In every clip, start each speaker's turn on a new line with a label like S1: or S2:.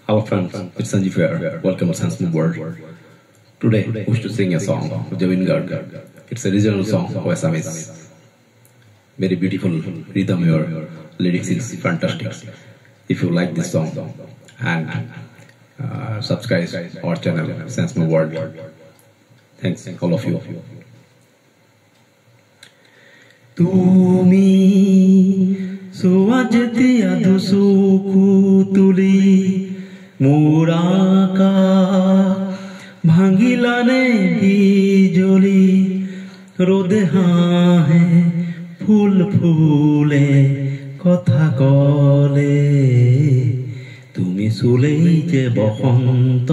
S1: Our friends, it's Sanjeev here. Welcome to Sanskrit World. Today, we wish to sing a song of Javin Garg. It's a regional song of Assamese. Very beautiful rhythm here. Lyrics is fantastic. If you like this song, and subscribe our channel, Sanskrit World. Thanks, all of you.
S2: তুমি সোয়াজতি আদুসুকু তুলি মোরাকা ভাঙিলানে বিজলি রোদে হাহে ফুল ফুলে কথা কলে তুমি চুলেই যে বসন্ত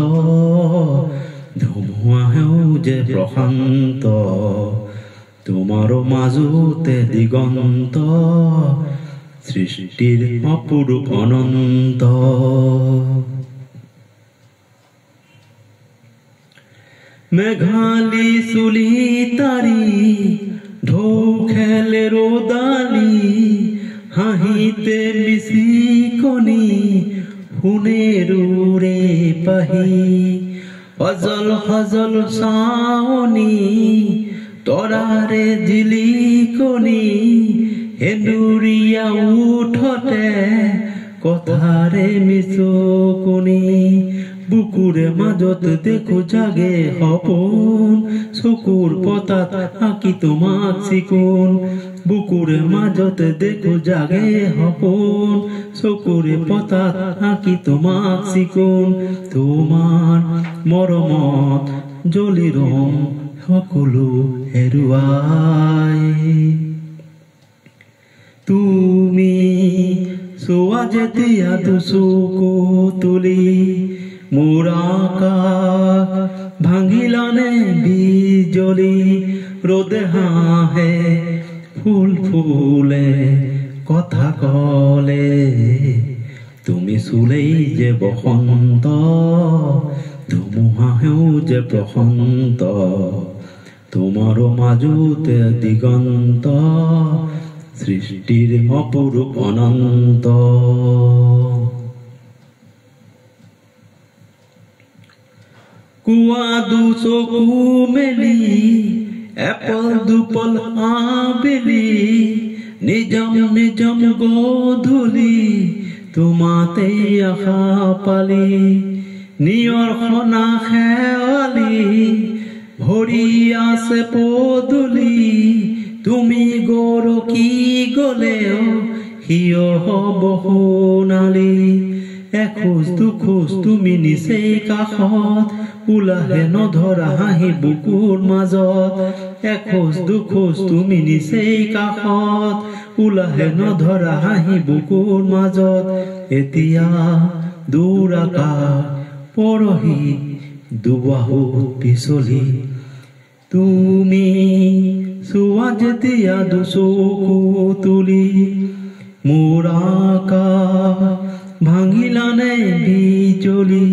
S2: ধুমুহাও যে প্ৰশান্ত তোমাৰো মাজতে দিগন্ত সৃষ্টিৰ অপৰূপ অনন্ত মেঘালী চুলি তাৰি ঢৌ খেলে ৰদালি হাঁহিতে মিচিকনি সোণেৰুৰে পাহি সজল সজল চাৱনি তৰাৰে জিলিকনি হেন্দুৰীয়া উঠতে কথাৰে মিচকনি বুকুৰে মাজত দেখো জাগে সপোন চকুৰ পতাত আঁকি তোমাক চিকুণ বুকুৰে মাজত দেখো জাগে সপোন চকুৰে পতাত আঁকি তোমাক চিকুণ তোমাৰ মৰমত জ্বলি ৰম সকলো হেৰুৱাই তুমি চোৱা যেতিয়া দুচকু তুলি মোৰ আকাশ ভাঙিলানে বিজলি ৰ'দে হাঁহে ফুল ফুলে কথা কলে তুমি চুলেই যে বসন্ত ধুমুহাও যে প্ৰশান্ত তোমাৰো মাজতে দিগন্ত সৃষ্টিৰ অপৰূপ অনন্ত কুৱা দুচকু মেলি এপল দুপল আবেলি নিজম নিজম গধূলি তোমাতে আশা পালি নিয়ৰ খনা খেৱালি ভৰি আছে পদূলি তুমি গৰকি গলেও হিয়ৰ হব সোণালী এখোজ দুখোজ তুমি নিচেই কাষত ওলাহে নধৰা হাঁহি বুকুৰ মাজত এখোজ দুখোজ তুমি নিচেই কাষত ওলাহে নধৰা হাঁহি বুকুৰ মাজত এতিয়া দূৰ আকাশ পৰহি দুবাহুত পিছলি তুমি চোৱা যেতিয়া দুচকু তুলি মোৰ আকাশ ভাঙিলানে বিজলি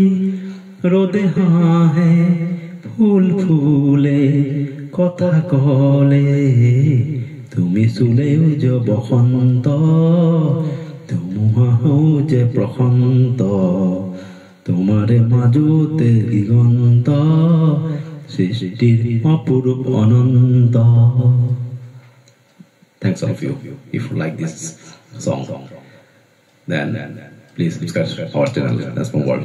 S2: ৰ'দে হাঁহে ফুল ফুলে কথা কলে তুমি চুলেও যে বসন্ত ধুমুহাও যে প্ৰশান্ত তোমাৰে মাজতে দিগন্ত সৃষ্টিৰ অপৰূপ অনন্ত
S1: Thanks all of you. If you like this song, then please subscribe our channel, Sanskrit World.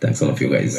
S1: Thanks all of you guys.